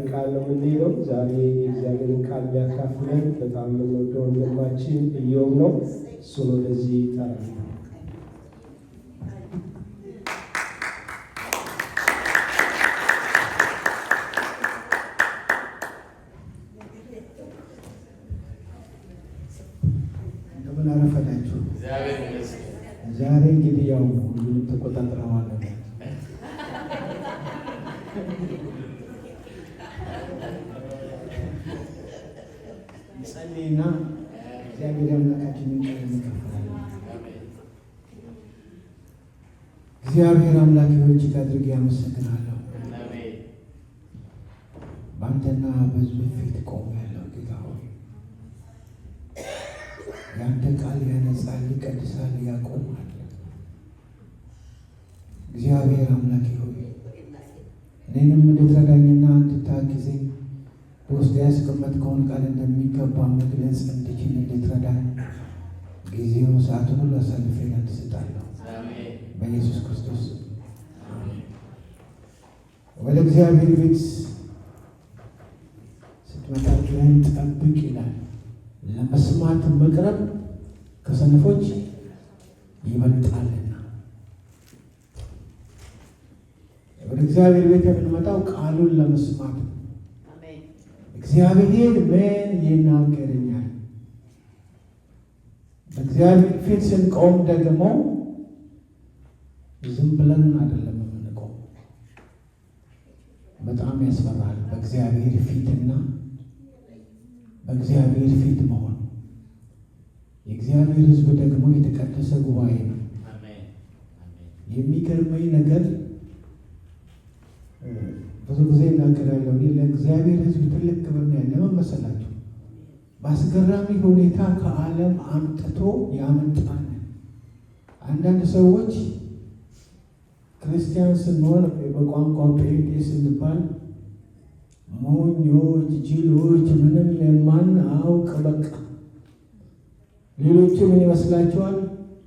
ቃል ነው የምንሄደው። ዛሬ የእግዚአብሔርን ቃል ሊያካፍለን በጣም የምንወደው ወንድማችን ኢዮብ ነው። እሱን ወደዚህ ይጠራል። እንደምን አረፈዳችሁ። ዛሬ እንግዲህ ያው ሁሉንም ተቆጣጥረዋል። ጸልይና እግዚአብሔር አምላካችንን ቃል እንከፍታለን። እግዚአብሔር አምላክ ሆይ እጅግ አድርጌ አመሰግናለሁ። በአንተና በሕዝብ ፊት ቆሜያለሁ። ጌታ ሆይ የአንተ ቃል ያነጻል፣ ይቀድሳል፣ ያቆማል። እግዚአብሔር አምላክ ሆይ እኔንም እንድትረዳኝና እንድታግዘኝ በውስጥ ያስቀመጥከውን ቃል እንደሚገባ መግለጽ እንድችል እንድትረዳኝ ጊዜውን ሰዓቱን ሁሉ አሳልፌ ላንተ እሰጣለሁ በኢየሱስ ክርስቶስ። ወደ እግዚአብሔር ቤት ስትመጣ ግን ጠብቅ ይላል። ለመስማት መቅረብ ከሰነፎች ይበልጣልና። ወደ እግዚአብሔር ቤት የምንመጣው ቃሉን ለመስማት ነው። እግዚአብሔር ምን ይናገረኛል? በእግዚአብሔር ፊት ስንቆም ደግሞ ዝም ብለን አይደለም የምንቆም። በጣም ያስፈራል። በእግዚአብሔር ፊትና በእግዚአብሔር ፊት መሆን። የእግዚአብሔር ሕዝብ ደግሞ የተቀደሰ ጉባኤ ነው። የሚገርመኝ ነገር ብዙ ጊዜ እናገራለሁ። ለእግዚአብሔር ሕዝብ ትልቅ ክብር ነው ያለ መሰላችሁ። በአስገራሚ ሁኔታ ከዓለም አምጥቶ ያመጣል። አንዳንድ ሰዎች ክርስቲያን ስንሆን በቋንቋ ጴንጤ ስንባል ሞኞች፣ ጅሎች፣ ምንም የማናውቅ በቃ ሌሎቹ ምን ይመስላችኋል?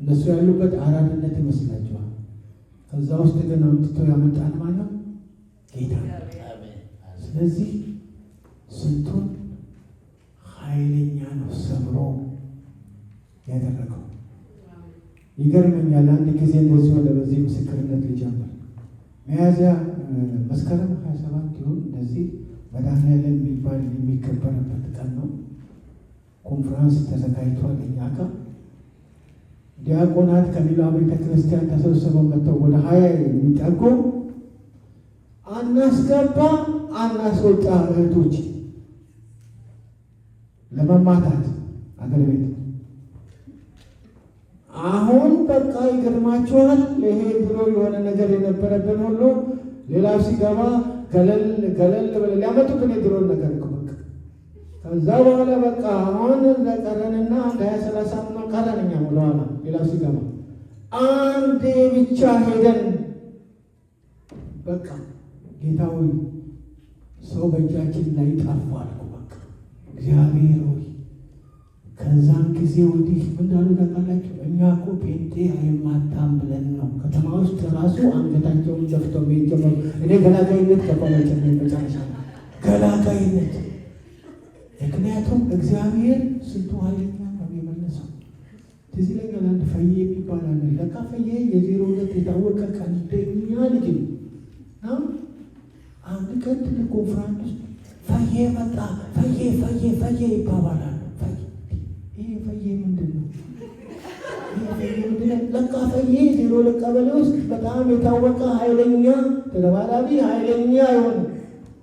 እነሱ ያሉበት አራድነት ይመስላችኋል። ከዛ ውስጥ ግን አምጥቶ ያመጣል ማለት ጌታ። ስለዚህ ስንቱን ኃይለኛ ነው ሰብሮ ያደረገው። ይገርመኛል። አንድ ጊዜ እንደዚህ ወደ በዚህ ምስክርነት ሊጀምር ሚያዝያ መስከረም 27 ይሁን እንደዚህ መድኃኔዓለም የሚባል የሚከበርበት ቀን ነው። ኮንፈረንስ ተዘጋጅቷል። እኛ ጋር ዲያቆናት ከሌላ ቤተ ክርስቲያን ተሰብስበው መጥተው ወደ 20 የሚጠጉ አናስገባ አናስወጣ እህቶች ለመማታት አገር ቤት። አሁን በቃ ይገርማችኋል። ይሄ ድሮ የሆነ ነገር የነበረብን ሁሉ ሌላው ሲገባ ገለል ብለን ሊያመጡብን የድሮን ነገር እኮ በቃ። ከዛ በኋላ በቃ አሁን ለቀረንና አንድ 20-30 ነው ቀረን። እኛ ወደኋላ ሌላው ሲገባ አንዴ ብቻ ሄደን በቃ ጌታ ሆይ ሰው በእጃችን ላይ ጠፋል እኮ በቃ። እግዚአብሔር ሆይ ከዛን ጊዜ ወዲህ ምን እንዳሉ ታውቃላችሁ? እኛ እኮ ጴንጤ አይማታም ብለን ነው ከተማ ውስጥ ራሱ አንገታቸውን ደፍተው ጀመሩ። እኔ ገላጋይነት ከቆመች መጨረሻ ገላጋይነት። ምክንያቱም እግዚአብሔር ስንቱ ኃይለኛ ነው የመለሰው። ትዝ ይለኛል አንድ ፈዬ የሚባል አለ። ለካ ፈዬ የ02 የታወቀ ቀንደኛ ልጅ ነው። አንድ ቀን ትልቅ ኮንፍራንስ ውስጥ ፈዬ መጣ። ፈዬ ይባባላሉ። ይሄ ፈዬ ምንድን ነው? ለካ ፈዬ 02 ቀበሌ ውስጥ በጣም የታወቀ ኃይለኛ ተደባዳቢ ኃይለኛ የሆነ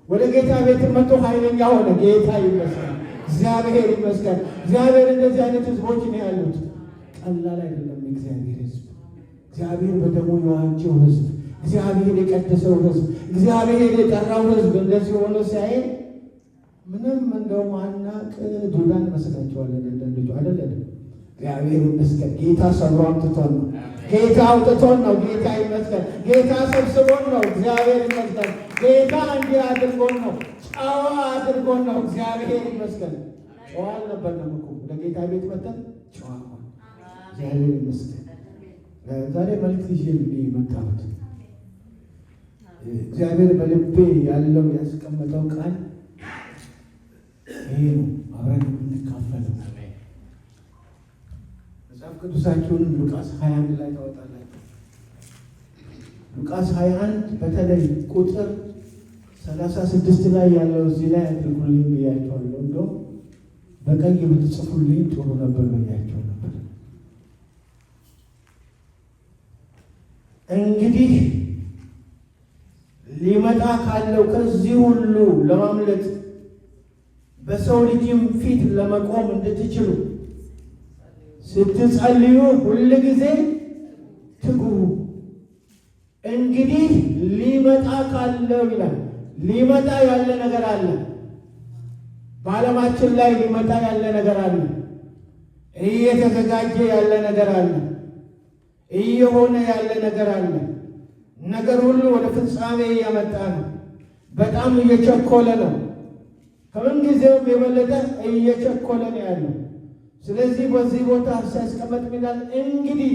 ወደ ጌታ ቤት መጥቶ ኃይለኛ ሆነ። ጌታ ይመስገን፣ እግዚአብሔር ይመስገን። እግዚአብሔር እንደዚህ አይነት ህዝቦች ነው ያሉት። ቀላል አይደለም የእግዚአብሔር ህዝብ። እግዚአብሔር በደሙ የዋጀው ህዝብ፣ እግዚአብሔር የቀደሰው ህዝብ፣ እግዚአብሔር የጠራው ህዝብ እንደዚህ ሆኖ ሲያይ ምንም እንደውም አናቅ ዱዳን መስላችኋለን። እንደልጁ አይደለም። እግዚአብሔር ይመስገን። ጌታ ሰብሮ አምጥቶን ነው። ጌታ አውጥቶን ነው። ጌታ ይመስገን። ጌታ ሰብስቦን ነው። እግዚአብሔር ይመስገን። ጌታ እንዲህ አድርጎን ነው። ጨዋ አድርጎን ነው። እግዚአብሔር ይመስገን። ጨዋ አልነበርንም እኮ ወደ ጌታ ቤት መጥተን ጨዋ ሆነ። እግዚአብሔር ይመስገን። ዛሬ መልዕክት ይዤ የመጣሁት እግዚአብሔር በልቤ ያለው ያስቀመጠው ቃል ይሄ ነው። አብረን የምንካፈለው መጽሐፍ ቅዱሳችሁን ሉቃስ 21 ላይ ታወጣላችሁ። ሉቃስ 21 በተለይ ቁጥር 36 ላይ ያለው እዚህ ላይ አድርጉልኝ ብያቸዋለሁ። እንደውም በቀይ ብትጽፉልኝ ጥሩ ነበር ብያቸው ነበር። እንግዲህ ሊመጣ ካለው ከዚህ ሁሉ ለማምለጥ በሰው ልጅም ፊት ለመቆም እንድትችሉ ስትጸልዩ ሁል ጊዜ ትጉ። እንግዲህ ሊመጣ ካለው ይላል። ሊመጣ ያለ ነገር አለ። በዓለማችን ላይ ሊመጣ ያለ ነገር አለ። እየተዘጋጀ ያለ ነገር አለ። እየሆነ ያለ ነገር አለ። ነገር ሁሉ ወደ ፍጻሜ እያመጣ ነው። በጣም እየቸኮለ ነው። ከምን ጊዜውም የበለጠ እየቸኮለ ነው ያለው። ስለዚህ በዚህ ቦታ ሲያስቀመጥ ይላል እንግዲህ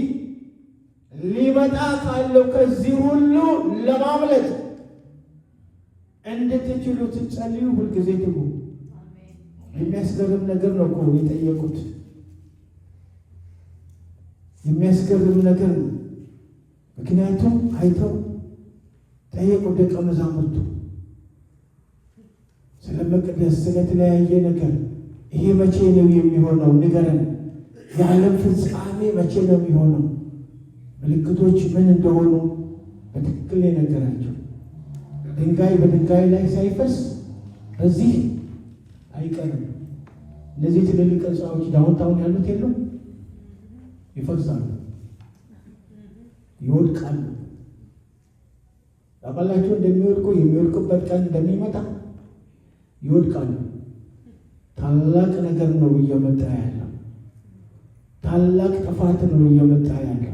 ሊመጣ ካለው ከዚህ ሁሉ ለማምለጥ እንድትችሉ ትጸልዩ፣ ሁልጊዜ ትጉ። የሚያስገርም ነገር ነው እኮ የጠየቁት። የሚያስገርም ነገር ነው። ምክንያቱም አይተው ጠየቁ ደቀ መዛሙርቱ ስለ መቅደስ፣ ስለተለያየ ነገር። ይሄ መቼ ነው የሚሆነው? ንገረን። የዓለም ፍጻሜ መቼ ነው የሚሆነው? ምልክቶች ምን እንደሆኑ በትክክል የነገራቸው። ድንጋይ በድንጋይ ላይ ሳይፈስ በዚህ አይቀርም። እነዚህ ትልልቅ ሕንፃዎች ዳውንታውን ያሉት የሉም፣ ይፈርሳሉ፣ ይወድቃሉ። ታውቃላችሁ እንደሚወድቁ የሚወድቁበት ቀን እንደሚመጣ ይወድቃሉ። ታላቅ ነገር ነው እየመጣ ያለው። ታላቅ ጥፋት ነው እየመጣ ያለው።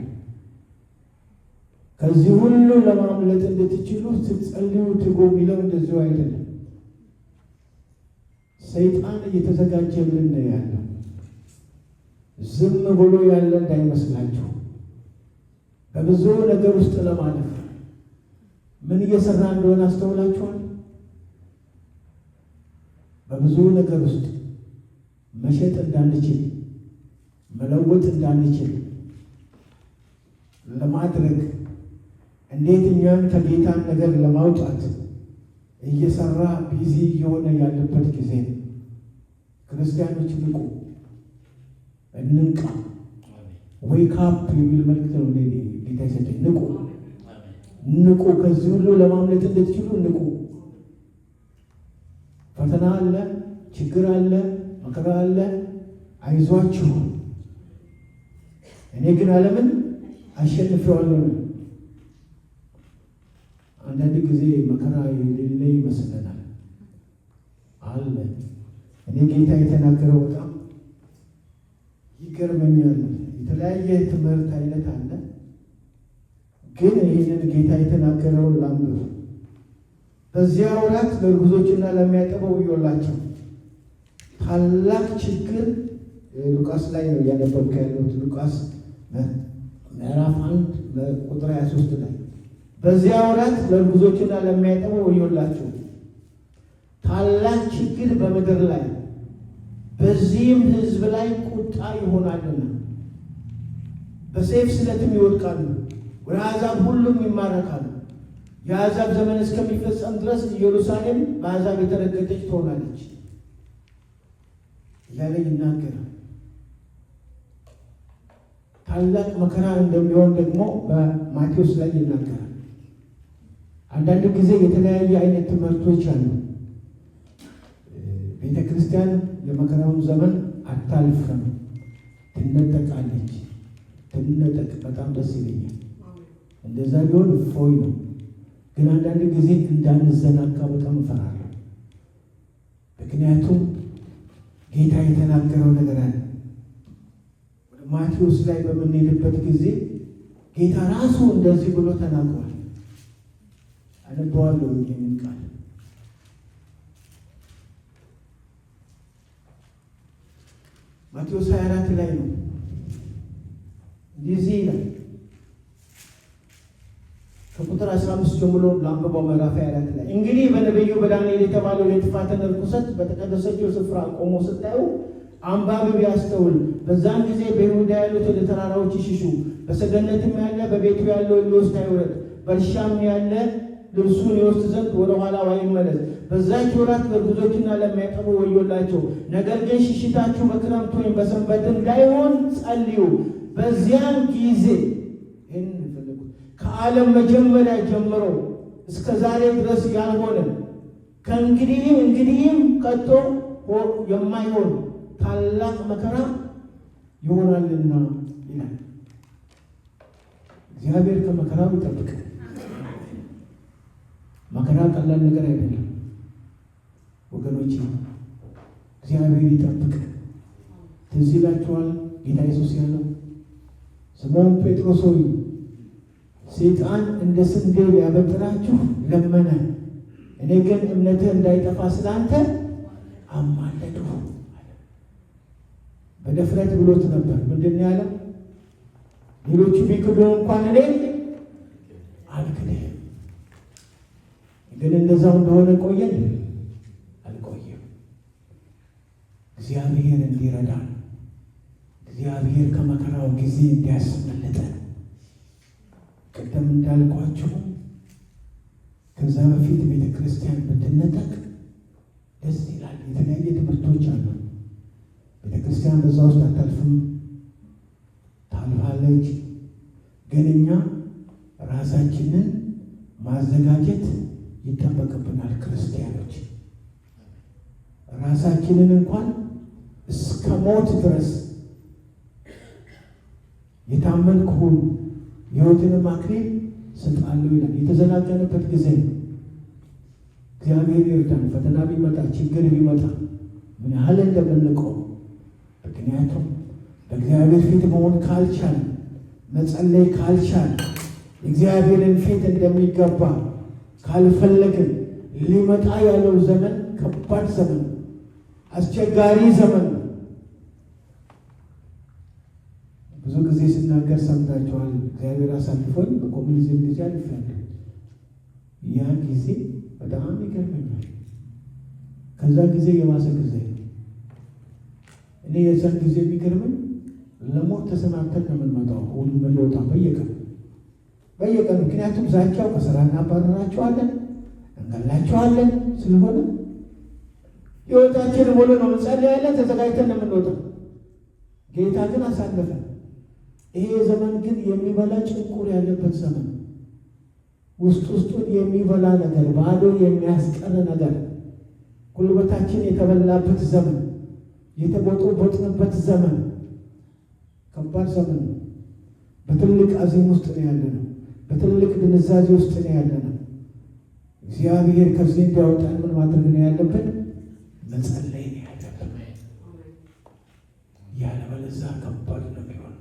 ከዚህ ሁሉ ለማምለጥ እንድትችሉ ስትጸልዩ ትጉ የሚለው እንደዚሁ አይደለም። ሰይጣን እየተዘጋጀልን ነው ያለው። ዝም ብሎ ያለ እንዳይመስላችሁ። በብዙ ነገር ውስጥ ለማለፍ ምን እየሰራ እንደሆነ አስተውላችኋል? በብዙ ነገር ውስጥ መሸጥ እንዳንችል፣ መለወጥ እንዳንችል ለማድረግ እንዴት እኛን ከጌታን ነገር ለማውጣት እየሰራ ቢዚ እየሆነ ያለበት ጊዜ ነው። ክርስቲያኖች ንቁ፣ እንንቃ። ዌክ አፕ የሚል መልእክት ነው ጌታ ይሰጠኝ። ንቁ፣ ንቁ። ከዚህ ሁሉ ለማምለጥ እንድትችሉ ንቁ። ፈተና አለ፣ ችግር አለ፣ መከራ አለ። አይዟችሁ፣ እኔ ግን ዓለምን አሸንፌዋለሁ። አንዳንድ ጊዜ መከራ የሌለ ይመስለናል። አለ። እኔ ጌታ የተናገረው በጣም ይገርመኛል። የተለያየ ትምህርት አይነት አለ፣ ግን ይህንን ጌታ የተናገረውን ላንብብ። በዚያ ወራት ለእርጉዞችና ለሚያጠበው ወዮላቸው፣ ታላቅ ችግር። ሉቃስ ላይ ነው እያነበብኩ ያለሁት። ሉቃስ ምዕራፍ 1 ቁጥር 23 ላይ በዚያ ወራት ለእርጉዞችና ለሚያጠበው ወዮላቸው፣ ታላቅ ችግር በምድር ላይ በዚህም ሕዝብ ላይ ቁጣ ይሆናልና በሰይፍ ስለትም ይወድቃሉ፣ ወደ አሕዛብ ሁሉም ይማረካሉ። የአሕዛብ ዘመን እስከሚፈጸም ድረስ ኢየሩሳሌም በአሕዛብ የተረገጠች ትሆናለች እያለ ይናገራል። ታላቅ መከራ እንደሚሆን ደግሞ በማቴዎስ ላይ ይናገራል። አንዳንድ ጊዜ የተለያየ አይነት ትምህርቶች አሉ። ቤተ ክርስቲያን የመከራውን ዘመን አታልፍም፣ ትነጠቃለች። ትነጠቅ፣ በጣም ደስ ይለኛል። እንደዛ ቢሆን እፎይ ነው። ግን አንዳንድ ጊዜ እንዳንዘናጋ በጣም እፈራለሁ። ምክንያቱም ጌታ የተናገረው ነገር አለ። ወደ ማቴዎስ ላይ በምንሄድበት ጊዜ ጌታ ራሱ እንደዚህ ብሎ ተናግሯል። አነበዋለሁ ይህንን ቃል ማቴዎስ 24 ላይ ነው። እንደዚህ ይላል ከቁጥር ከቁጥር 15 ጀምሮ ለአንብበው ምዕራፍ 24 ላይ እንግዲህ በነቢዩ በዳንኤል የተባለው የጥፋትን ርኩሰት በተቀደሰችው ስፍራ ቆሞ ስታዩ አንባቢው ያስተውል። በዛን ጊዜ በይሁዳ ያሉት ወደ ተራራዎች ይሽሹ፣ በሰገነትም ያለ በቤቱ ያለው ሊወስድ አይውረድ፣ በእርሻም ያለ ልብሱን ይወስድ ዘንድ ወደ ኋላው አይመለስ። በዛች ወራት ለርጉዞችና ለሚያጠቡ ወዮላቸው። ነገር ግን ሽሽታችሁ በክረምት ወይም በሰንበት እንዳይሆን ጸልዩ። በዚያን ጊዜ ከዓለም መጀመሪያ ጀምሮ እስከ ዛሬ ድረስ ያልሆነ ከእንግዲህም ከቶ የማይሆን ታላቅ መከራ ይሆናልና ይላል። እግዚአብሔር ከመከራው ይጠብቅ። መከራ ቀላል ነገር አይደለም ወገኖች፣ እግዚአብሔር ይጠብቅ። ትዝ ይላችኋል ጌታ ኢየሱስ ያለው ስምዖን ጴጥሮስ ሆይ ሰይጣን እንደ ስንዴ ሊያበጥራችሁ ለመነ፣ እኔ ግን እምነትህ እንዳይጠፋ ስላንተ አማለድሁ። በድፍረት ብሎት ነበር። ምንድን ነው ያለው? ሌሎቹ ቢክዱን እንኳን እኔ አልክድህም። ግን እንደዛው እንደሆነ ቆየን አልቆየም። እግዚአብሔር እንዲረዳን፣ እግዚአብሔር ከመከራው ጊዜ እንዲያስመልጠን፣ ቅድም እንዳልኳችሁ ከዛ በፊት ቤተ ክርስቲያን ብትነጠቅ ደስ ይላል። የተለያየ ትምህርቶች አሉ። ቤተ ክርስቲያን በዛ ውስጥ አታልፍም፣ ታልፋለች። ግን እኛ ራሳችንን ማዘጋጀት ይጠበቅብናል። ክርስቲያኖች ራሳችንን እንኳን እስከ ሞት ድረስ የታመንኩህን የሕይወትንም አክሊል እሰጥሃለሁ ይላል። የተዘናጋንበት ጊዜ እግዚአብሔር ይርዳን። ፈተና ቢመጣ ችግር ቢመጣ ምን ያህል እንደምንቆም፣ ምክንያቱም በእግዚአብሔር ፊት መሆን ካልቻል፣ መጸለይ ካልቻል፣ እግዚአብሔርን ፊት እንደሚገባ ካልፈለግን ሊመጣ ያለው ዘመን ከባድ ዘመን፣ አስቸጋሪ ዘመን። ብዙ ጊዜ ስናገር ሰምታችኋል። እግዚአብሔር አሳልፎኝ በኮሚኒዝም ጊዜ አልፌያለሁ። ያ ጊዜ በጣም ይገርመኛል። ከዛ ጊዜ የባሰ ጊዜ እኔ የዛን ጊዜ የሚገርመኝ ለሞት ተሰናብተን ነው የምንመጣው ሁሉ መለወጣ በየቀኑ። ምክንያቱም ዛቻው ከስራ እናባረራቸዋለን፣ እንገላቸዋለን ስለሆነ ሕይወታችን ሙሉ ነው እንጸልያለን፣ ተዘጋጅተን ነው የምንወጣው። ጌታ ግን አሳለፈን። ይሄ ዘመን ግን የሚበላ ጭንቁር ያለበት ዘመን፣ ውስጡን የሚበላ ነገር፣ ባዶ የሚያስቀር ነገር፣ ጉልበታችን የተበላበት ዘመን፣ የተቦጠቦጥንበት ዘመን፣ ከባድ ዘመን ነው። በትልቅ አዚም ውስጥ ነው ያለነው። በትልቅ ድንዛዜ ውስጥ ነው ያለነው። እግዚአብሔር ከዚህ እንዲያወጣን ምን ማድረግ ነው ያለብን? መጸለይ ነው ያለብን። ያለበለዚያ ከባድ ነው የሚሆን።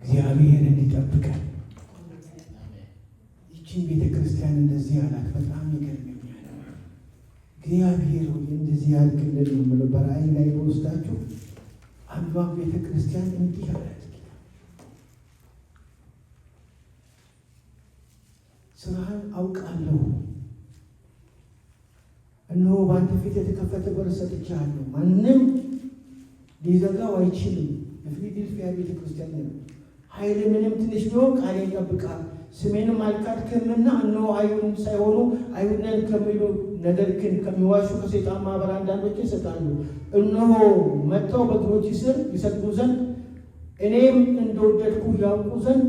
እግዚአብሔር እንዲጠብቀን። ይህችን ቤተ ክርስቲያን እንደዚህ አላት። በጣም ይገርመኛል። እግዚአብሔር ሆይ እንደዚህ ያድርግልን ነው የምለው። በራእይ ላይ በውስጣችሁ አንዷ ቤተ ክርስቲያን እንዲህ አላት። ስራህን አውቃለሁ፣ እነሆ በአንተ ፊት የተከፈተ በር ሰጥቼሃለሁ፣ ማንም ሊዘጋው አይችልም። የፊላዴልፊያ ቤተ ክርስቲያን ነው። ኃይል ምንም ትንሽ ቢሆን ቃሌን ይጠብቃል፣ ስሜንም አልካድክምና፣ እነሆ አይሁድ ሳይሆኑ አይሁድ ነን ከሚሉ ነገር ግን ከሚዋሹ ከሰይጣን ማህበር አንዳንዶች ይሰጣሉ። እነሆ መጥተው በእግሮች ስር ይሰግዱ ዘንድ እኔም እንደወደድኩ ያውቁ ዘንድ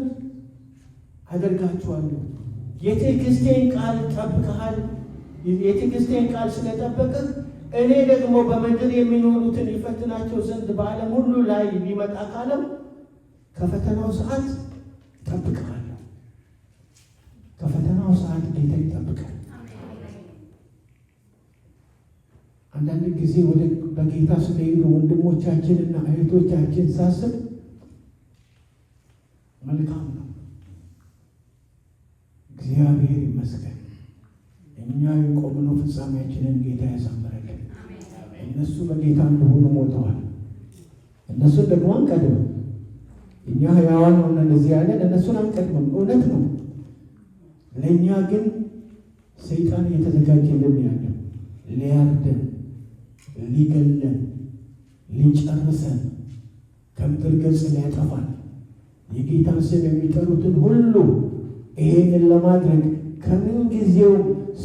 አደርጋችኋለሁ። የትዕግስቴን ቃል ጠብቀሃል። የትዕግስቴን ቃል ስለጠበቅህ እኔ ደግሞ በምድር የሚኖሩትን ይፈትናቸው ዘንድ በዓለም ሁሉ ላይ ሊመጣ ካለም ከፈተናው ሰዓት ጠብቀሃለሁ። ከፈተናው ሰዓት ጌታ ይጠብቃል። አንዳንድ ጊዜ በጌታ ስለሄዱ ወንድሞቻችንና እህቶቻችን ሳስብ መልካም ነው። እግዚአብሔር ይመስገን። እኛ የቆምነው ፍጻሜያችንን ጌታ ያሳምረልን። እነሱ በጌታ እንደሆኑ ሞተዋል። እነሱን ደግሞ አንቀድምም። እኛ ሕያዋን ሆነን እዚህ ያለን እነሱን አንቀድምም። እውነት ነው። ለእኛ ግን ሰይጣን እየተዘጋጀልን ያለው ሊያርደን፣ ሊገለን፣ ሊጨርሰን፣ ከምድር ገጽ ሊያጠፋን የጌታን ስም የሚጠሩትን ሁሉ ይሄንን ለማድረግ ከምን ጊዜው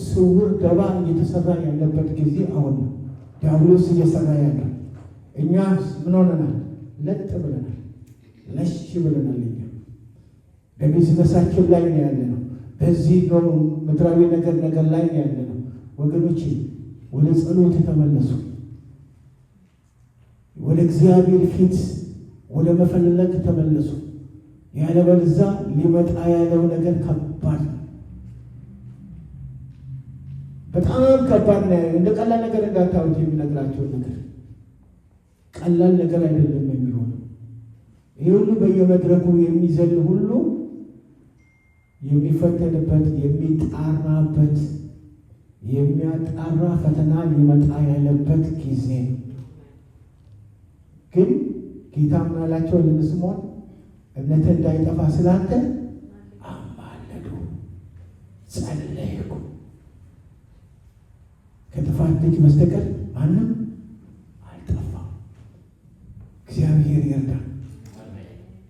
ስውር ደባ እየተሰራ ያለበት ጊዜ አሁን ነው። ዲያብሎስ እየሰራ ያለው እኛ ምን ሆነናል? ለጥ ብለናል፣ ለሽ ብለናል። እኛ በቢዝነሳችን ላይ ነው ያለ ነው። በዚህ ነው ምድራዊ ነገር ላይ ነው ያለ ነው። ወገኖቼ ወደ ጸሎት ተመለሱ። ወደ እግዚአብሔር ፊት ወደ መፈለግ ተመለሱ። ያለበለዚያ ሊመጣ ያለው ነገር ከባድ ነው። በጣም ከባድ ነው። እንደ ቀላል ነገር እንዳታዩት የሚነግራቸውን ነገር ቀላል ነገር አይደለም የሚሆነው። ይህ ሁሉ በየመድረኩ የሚዘል ሁሉ የሚፈተንበት የሚጣራበት የሚያጣራ ፈተና ሊመጣ ያለበት ጊዜ ነው። ግን ጌታ ምን አላቸው? ለስምዖን እምነትህ እንዳይጠፋ ስላንተ አማለዱ፣ ጸለይኩ። ከጥፋት ልጅ በስተቀር ማንም አልጠፋም። እግዚአብሔር ይርዳን፣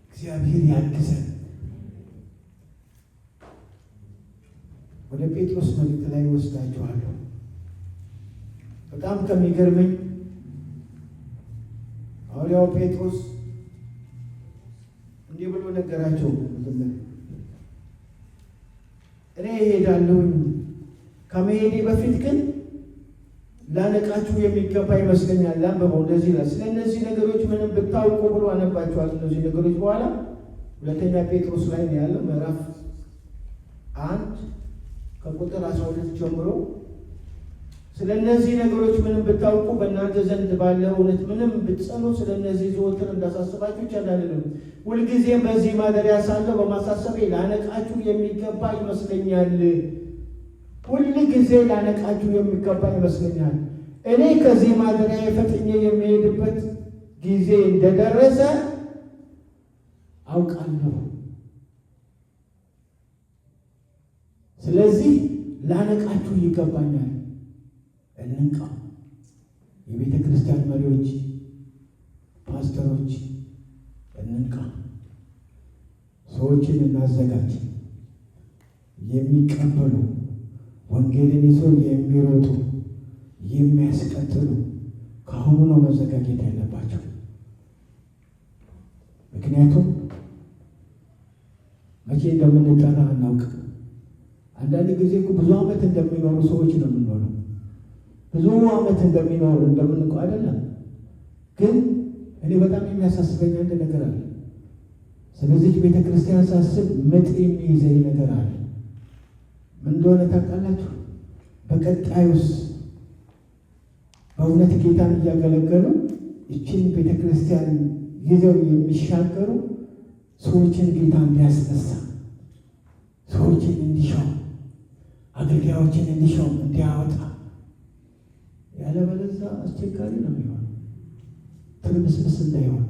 እግዚአብሔር ያግዘን። ወደ ጴጥሮስ መልእክት ላይ ወስዳችኋለሁ። በጣም ከሚገርመኝ ሐዋርያው ጴጥሮስ እንዲህ ብሎ ነገራቸው። እኔ እሄዳለሁኝ፣ ከመሄዴ በፊት ግን ላነቃችሁ የሚገባ ይመስለኛል። ላንብበው። እንደዚህ ይላል፣ ስለ እነዚህ ነገሮች ምንም ብታውቁ ብሎ አነባችኋል። እነዚህ ነገሮች በኋላ ሁለተኛ ጴጥሮስ ላይ ነው ያለው፣ ምዕራፍ 1 ከቁጥር 12 ጀምሮ ስለ እነዚህ ነገሮች ምንም ብታውቁ በእናንተ ዘንድ ባለ እውነት ምንም ብትጸኑ ስለ እነዚህ ዘወትር እንዳሳስባችሁ ይቻላል። ሁልጊዜም በዚህ ማደሪያ ሳለሁ በማሳሰቤ ላነቃችሁ የሚገባ ይመስለኛል። ሁል ጊዜ ላነቃችሁ የሚገባ ይመስለኛል። እኔ ከዚህ ማደሪያ ፈጥኜ የሚሄድበት ጊዜ እንደደረሰ አውቃለሁ። ስለዚህ ላነቃችሁ ይገባኛል። እንንቃ። የቤተ ክርስቲያን መሪዎች፣ ፓስተሮች እንንቃ። ሰዎችን እናዘጋጅ። የሚቀበሉ ወንጌልን ይዞ የሚሮጡ የሚያስቀጥሉ ከአሁኑ ነው መዘጋጀት ያለባቸው። ምክንያቱም መቼ እንደምንጠራ አናውቅም። አንዳንድ ጊዜ ብዙ ዓመት እንደሚኖሩ ሰዎች ነው የምንሆነው። ብዙ ዓመት እንደምንቆይ አይደለም። ግን እኔ በጣም የሚያሳስበኝ አንድ ነገር አለ። ስለዚህ ቤተ ክርስቲያን ሳስብ ምጥ የሚይዘኝ ነገር አለ። ምን እንደሆነ ታውቃላችሁ? በቀጣዩስ በእውነት ጌታን እያገለገሉ ይችን ቤተ ክርስቲያን ይዘው የሚሻገሩ ሰዎችን ጌታ እንዲያስነሳ፣ ሰዎችን እንዲሾም፣ አገልጋዮችን እንዲሾም እንዲያወጣ። ያለበለዚያ አስቸጋሪ ነው የሚሆነው። ትርምስምስ እንዳይሆን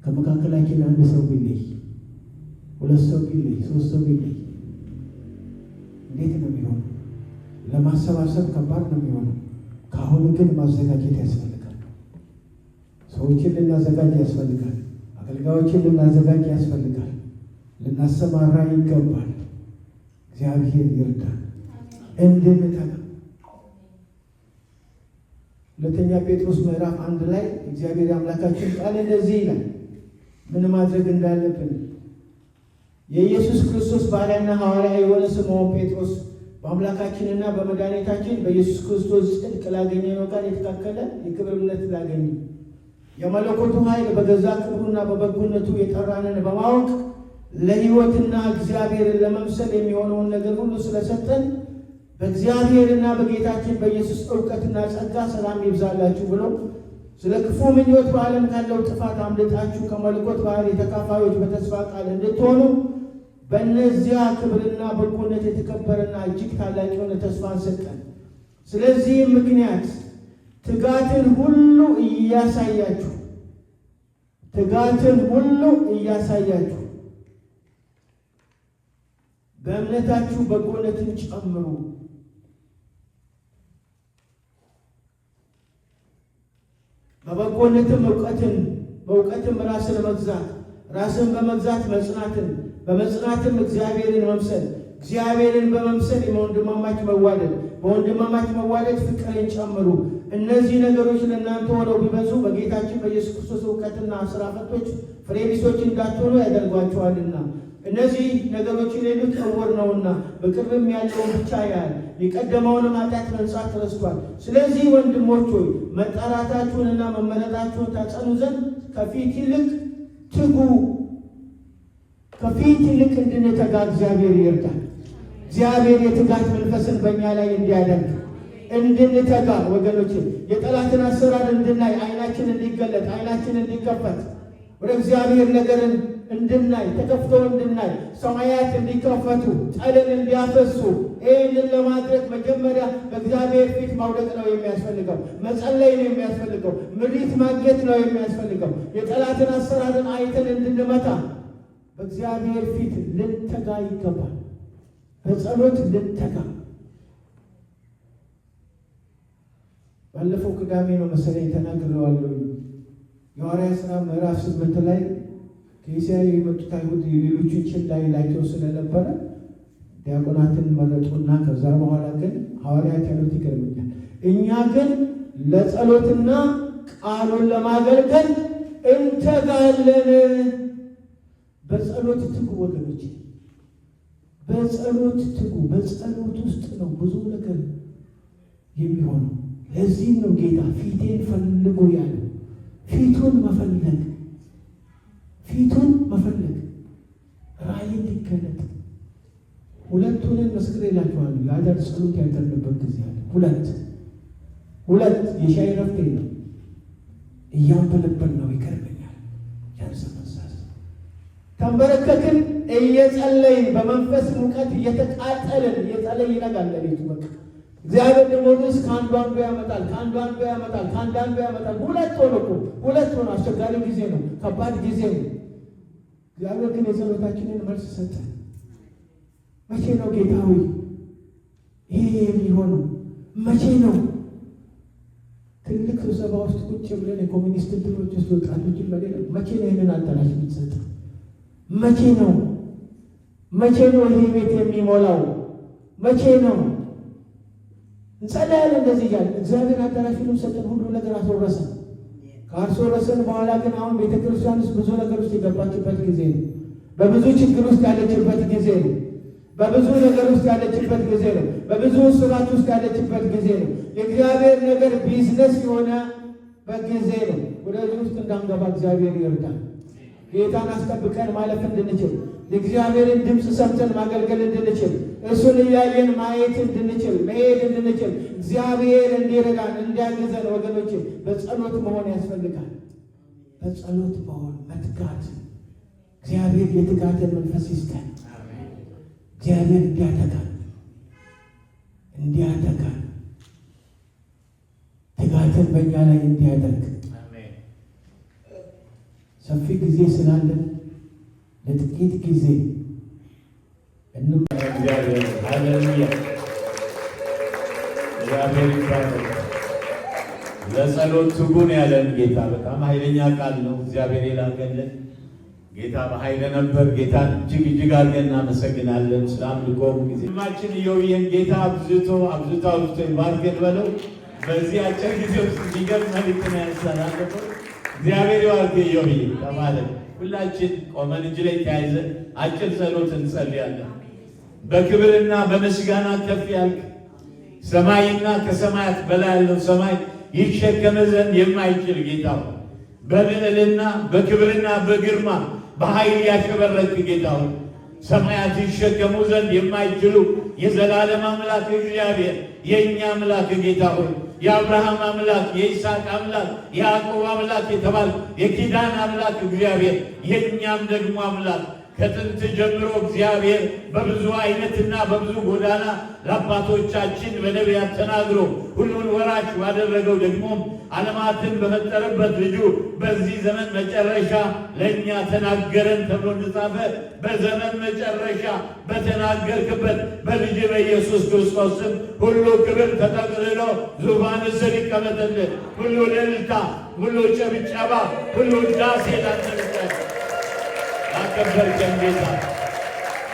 ከመካከላችን አንድ ሰው ቢለይ፣ 2 ሰው ቢለይ፣ 3 ሰው ቢለይ እንዴት ነው የሚሆነው? ለማሰባሰብ ከባድ ነው የሚሆነው። ከአሁኑ ግን ማዘጋጀት ያስፈልጋል። ሰዎችን ልናዘጋጅ ያስፈልጋል። አገልጋዮችን ልናዘጋጅ ያስፈልጋል። ልናሰማራ ይገባል። እግዚአብሔር ይርዳል እንድንተጋ። ሁለተኛ ጴጥሮስ ምዕራፍ 1 ላይ እግዚአብሔር አምላካችን ቃል እንደዚህ ይላል፣ ምን ማድረግ እንዳለብን። የኢየሱስ ክርስቶስ ባሪያና ሐዋርያ የሆነ ስምዖን ጴጥሮስ በአምላካችንና በመድኃኒታችን በኢየሱስ ክርስቶስ ጽድቅ ላገኘነው ቃል የተካከለ የክብር እምነት ላገኘ የመለኮቱ ኃይል በገዛ ክብሩና በበጎነቱ የጠራንን በማወቅ ለሕይወትና እግዚአብሔርን ለመምሰል የሚሆነውን ነገር ሁሉ ስለሰጠን በእግዚአብሔርና በጌታችን በኢየሱስ እውቀትና ጸጋ ሰላም ይብዛላችሁ ብሎ ስለ ክፉ ምኞት በዓለም ካለው ጥፋት አምልጣችሁ ከመለኮት ባህሪ ተካፋዮች በተስፋ ቃል እንድትሆኑ በእነዚያ ክብርና በጎነት የተከበረና እጅግ ታላቅ የሆነ ተስፋን ሰጠን። ስለዚህም ምክንያት ትጋትን ሁሉ እያሳያችሁ በእምነታችሁ በጎነትን ጨምሩ። በበጎነትም በእውቀትም ራስን መግዛት፣ ራስን በመግዛት መጽናትን፣ በመጽናትም እግዚአብሔርን መምሰል፣ እግዚአብሔርን በመምሰል በወንድማማች መዋደድ ፍቅርን ጨምሩ። እነዚህ ነገሮች ለእናንተ ሆነው ቢበዙ በጌታችን በኢየሱስ ክርስቶስ እውቀትና ስራ ፈቶች ፍሬ ቢሶች እንዳትሆኑ ያደርጓቸዋልና። እነዚህ ነገሮች የሌሉት ዕውር ነውና በቅርብም ያለውን ብቻ ያያል፣ የቀደመውንም ኃጢአት መንጻት ረስቷል። ስለዚህ ወንድሞች ሆይ መጠራታችሁንና መመረጣችሁን ታጸኑ ዘንድ ከፊት ይልቅ እንድንተጋ እግዚአብሔር ይርዳል። እግዚአብሔር የትጋት መንፈስን በእኛ ላይ እንዲያደርግ እንድንተጋ ወገኖች፣ የጠላትን አሰራር እንድናይ፣ አይናችን እንዲገለጥ፣ አይናችን እንዲከፈት፣ ወደ እግዚአብሔር ነገርን እንድናይ፣ ተከፍቶ እንድናይ፣ ሰማያት እንዲከፈቱ፣ ጠልን እንዲያፈሱ። ይህንን ለማድረግ መጀመሪያ በእግዚአብሔር ፊት ማውደቅ ነው የሚያስፈልገው። መጸለይ ነው የሚያስፈልገው። ምሪት ማግኘት ነው የሚያስፈልገው። የጠላትን አሰራርን አይተን እንድንመታ በእግዚአብሔር ፊት ልንተጋ ይገባል። በጸሎት ልንተጋ። ባለፈው ቅዳሜ ነው መሰለኝ ተናግሬዋለሁ። የሐዋርያት ሥራ ምዕራፍ 8 ላይ ከእስያ የመጡት አይሁድ የሌሎችን ችላ ይላቸው ስለነበረ ዲያቆናትን መረጡና ከዛ በኋላ ግን ሐዋርያት ያሉት ይገርመኛል። እኛ ግን ለጸሎትና ቃሉን ለማገልገል እንተጋለን። በጸሎት ትጉ ወገኖች፣ በጸሎት ትጉ። በጸሎት ውስጥ ነው ብዙ ነገር የሚሆነው። ለዚህም ነው ጌታ ፊቴን ፈልጉ ያለው። ፊቱን መፈለግ ራእይ እንዲገለጥ። ሁለቱንን መስክር ይላችኋል። የአዳር ጸሎት ያደርንበት ጊዜ አለ። ሁለት የሻይ ረፍቴ ነው። እያንበለበል ነው። ይቀርበኛል ያንሰመሳስ ተንበረከክን፣ እየጸለይን በመንፈስ ሙቀት እየተቃጠልን እየጸለይ ይነጋል ለቤቱ በቃ እግዚአብሔር ደግሞ ርስ ከአንዱ አንዱ ያመጣል። ሁለት ሆኖ አስቸጋሪ ጊዜ ነው፣ ከባድ ጊዜ ነው። እግዚአብሔር ግን የጸሎታችንን መልስ ሰጠ። መቼ ነው ጌታ ሆይ ይሄ የሚሆነው? መቼ ነው? ትልቅ ስብሰባ ውስጥ ቁጭ ብለን የኮሚኒስት እንትኖች ውስጥ ወጣቶችን በሌለ መቼ ነው ይህንን አዳራሽ የሚሰጠው? መቼ ነው ይሄ ቤት የሚሞላው? መቼ ነው? እንጸልያለን እንደዚህ እያለ እግዚአብሔር አዳራሹንም ሰጠን፣ ሁሉ ነገር አስወረሰን። ካስወረሰን በኋላ ግን አሁን ቤተክርስቲያን ውስጥ ብዙ ነገር ውስጥ የገባችበት ጊዜ ነው። በብዙ ችግር ውስጥ ያለችበት ጊዜ ነው። በብዙ ነገር ውስጥ ያለችበት ጊዜ ነው። በብዙ ስራት ውስጥ ያለችበት ጊዜ ነው። የእግዚአብሔር ነገር ቢዝነስ የሆነበት ጊዜ ነው። ወደዚህ ውስጥ እንዳንገባ እግዚአብሔር ይርዳል። ጌታን አስጠብቀን ማለፍ እንድንችል፣ የእግዚአብሔርን ድምፅ ሰምተን ማገልገል እንድንችል፣ እሱን እያየን ማየት እንድንችል፣ መሄድ እንድንችል እግዚአብሔር እንዲረዳን እንዲያግዘን ወገኖች በጸሎት መሆን ያስፈልጋል። በጸሎት መሆን መትጋት። እግዚአብሔር የትጋትን መንፈስ ይስጠን። እግዚአብሔር እንዲያተጋን ትጋትን በእኛ ላይ እንዲያደርግ ሰፊ ጊዜ ስላለን ለጥቂት ጊዜ እግዚአብሔር ሃሌሉያ፣ እግዚአብሔር ይባረክ። ለጸሎት ትጉን ያለን ጌታ በጣም ኃይለኛ ቃል ነው እግዚአብሔር የላከልን። ጌታ በኃይለ ነበር። ጌታን እጅግ አድርገን እናመሰግናለን። ስለ አምልኮም ጊዜ ማችን ኢዮብን ጌታ አብዝቶ ይባርከን በለው። በዚህ አጭር ጊዜ ውስጥ የሚገርም መልዕክት ነው ያስተላለፈው። እግዚአብሔር ይባርክ ኢዮብ ተባለ። ሁላችን ቆመን እጅ ላይ ተያይዘን አጭር ጸሎት እንጸልያለን። በክብርና በምስጋና ከፍ ያልክ ሰማይና ከሰማያት በላይ ያለው ሰማይ ይሸከመ ዘንድ የማይችል ጌታ በልዕልና በክብርና በግርማ በኃይል ያሸበረክ ጌታ ሰማያት ይሸከሙ ዘንድ የማይችሉ የዘላለም አምላክ እግዚአብሔር የእኛ አምላክ ጌታ ሆይ የአብርሃም አምላክ የይስሐቅ አምላክ የያዕቆብ አምላክ የተባለ የኪዳን አምላክ እግዚአብሔር የእኛም ደግሞ አምላክ ከጥንት ጀምሮ እግዚአብሔር በብዙ አይነትና በብዙ ጎዳና ለአባቶቻችን በነቢያት ተናግሮ ሁሉን ወራሽ ባደረገው ደግሞ ዓለማትን በፈጠረበት ልጁ በዚህ ዘመን መጨረሻ ለእኛ ተናገረን ተብሎ እንደጻፈ በዘመን መጨረሻ በተናገርክበት በልጅ በኢየሱስ ክርስቶስ ስም ሁሉ ክብር ተጠቅልሎ ዙፋን ስር ይቀመጥልን። ሁሉ እልልታ፣ ሁሉ ጭብጨባ፣ ሁሉ ውዳሴ ላንተ ይሁን። ያከበርከን ጌታ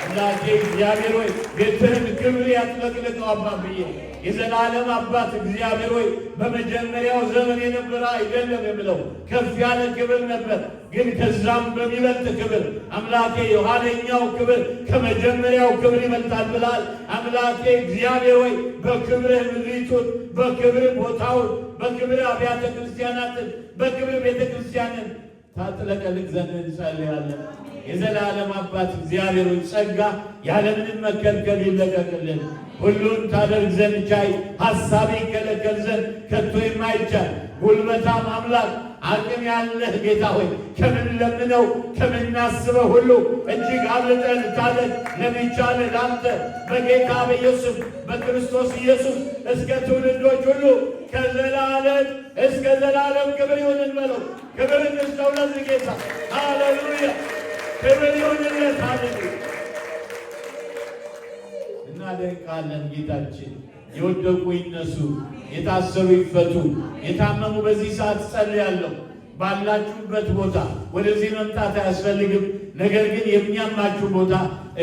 እናቴ እግዚአብሔር ሆይ ቤትህን ክብር ያጥለቅልቀው አባብዬ የዘላለም አባት እግዚአብሔር ሆይ በመጀመሪያው ዘመን የነበረ አይደለም የምለው ከፍ ያለ ክብር ነበር፣ ግን ከዛም በሚበልጥ ክብር አምላኬ የኋለኛው ክብር ከመጀመሪያው ክብር ይበልጣል ብላል። አምላኬ እግዚአብሔር ሆይ በክብርህ ምድሪቱን፣ በክብርህ ቦታውን፣ በክብርህ አብያተ ክርስቲያናትን፣ በክብርህ ቤተ ክርስቲያንን ታጥለቀልቅ ዘንድ እንጸልያለን። የዘላለም አባት እግዚአብሔር ሆይ ጸጋ ያለምንም መከልከል ይለቀቅልን። ሁሉን ታደርግ ዘንድ ቻይ፣ ሐሳብ ይከለከል ዘንድ ከቶ የማይቻል ጉልበታም አምላክ አቅም ያለህ ጌታ ሆይ ከምንለምነው ከምናስበው ሁሉ እጅግ አብልጠህ ልታደርግ ለሚቻል ለአንተ በጌታ በኢየሱስ በክርስቶስ ኢየሱስ እስከ ትውልዶች ሁሉ ከዘላለም እስከ ዘላለም ክብር ይሁን በለው። ክብር እንስጠው ለዚህ ጌታ። ሃሌሉያ! ክብር ይሁንለት። ሃሌሉያ! እናደንቃለን ጌታችን። የወደቁ ይነሱ፣ የታሰሩ ይፈቱ፣ የታመሙ በዚህ ሰዓት ጸልያለሁ። ባላችሁበት ቦታ ወደዚህ መምጣት አያስፈልግም። ነገር ግን የሚያማችሁ ቦታ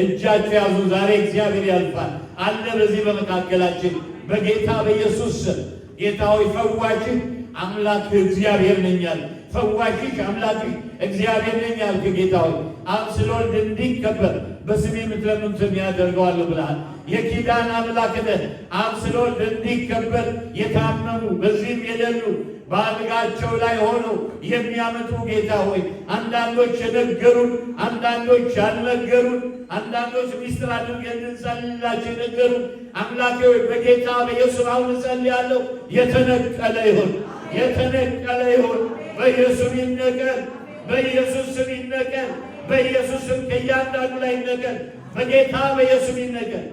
እጃችሁ ያዙ። ዛሬ እግዚአብሔር ያልፋል አለ በዚህ በመካከላችን በጌታ በኢየሱስ ስም። ጌታ ሆይ ፈዋሽህ አምላክህ እግዚአብሔር ነኝ ያልክ፣ ፈዋሽሽ አምላክህ እግዚአብሔር ነኝ ያልክ ጌታ ሆይ አብ ስለወልድ እንዲከበር በስሜ የምትለምኑትን ያደርገዋል ብለሃል። የኪዳን አምላክ ነህ። አብ ስለወልድ እንዲከበር የታመሙ በዚህም የሌሉ በአልጋቸው ላይ ሆነው የሚያመጡ ጌታ ሆይ አንዳንዶች የነገሩን፣ አንዳንዶች ያልነገሩን፣ አንዳንዶች ሚስጥር አድርገን እንድንጸልይላቸው የነገሩን አምላኬ ሆይ በጌታ በኢየሱስ አሁን እጸልያለሁ። የተነቀለ ይሁን፣ የተነቀለ ይሁን። በኢየሱስ ይነቀል፣ በኢየሱስ ስም ይነቀል፣ በኢየሱስ ስም ከእያንዳንዱ ላይ ይነቀል፣ በጌታ በኢየሱስ ይነቀል።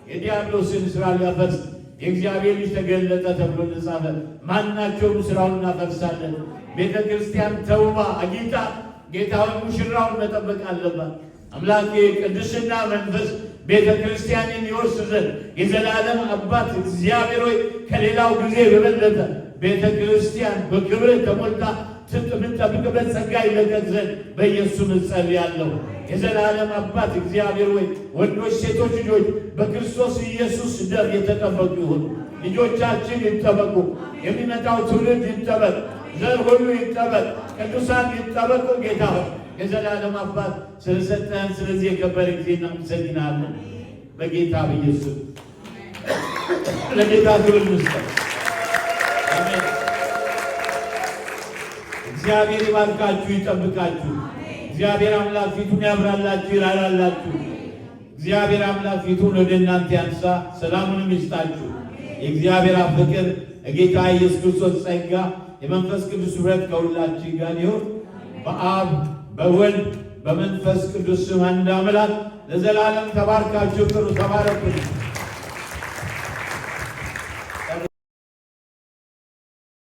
የዲያብሎስን ስራ ሊያፈርስ የእግዚአብሔር ልጅ ተገለጠ ተብሎ እንደጻፈ ማናቸውም ስራውን እናፈርሳለን። ቤተ ክርስቲያን ተውባ አጊጣ ጌታውን ሙሽራውን መጠበቅ አለባት። አምላኬ ቅድስና መንፈስ ቤተ ክርስቲያንን ይወርስ ዘንድ የዘላለም አባት እግዚአብሔር ሆይ ከሌላው ጊዜ በበለጠ ቤተ ክርስቲያን በክብር ተሞልታ የምንጠብቅበት ጸጋ ይለቀቅ ዘንድ በኢየሱስ እጸልያለሁ። የዘላለም አባት እግዚአብሔር ሆይ ወንዶች፣ ሴቶች ልጆች በክርስቶስ ኢየሱስ ደም የተጠበቁ ይሁን። ልጆቻችን ይጠበቁ፣ የሚመጣው ትውልድ ይጠበቅ፣ ዘር ሁሉ ይጠበቅ፣ ቅዱሳን ይጠበቁ። ጌታ ሆይ የዘላለም አባት ስለሰጠን ስለዚህ የከበረ ጊዜ እናመሰግናለን። በጌታ በኢየሱስ ለጌታ ክብር መስጠት አሜን። እግዚአብሔር ይባርካችሁ፣ ይጠብቃችሁ። እግዚአብሔር አምላክ ፊቱን ያብራላችሁ፣ ይራራላችሁ። እግዚአብሔር አምላክ ፊቱን ወደ እናንተ ያንሳ፣ ሰላሙንም ይስጣችሁ። የእግዚአብሔር ፍቅር፣ የጌታ ኢየሱስ ክርስቶስ ጸጋ፣ የመንፈስ ቅዱስ ኅብረት ከሁላችን ጋር ይሁን። በአብ በወልድ በመንፈስ ቅዱስ ስም አንድ አምላክ ለዘላለም ተባርካችሁ ቅሩ። ተባረኩ።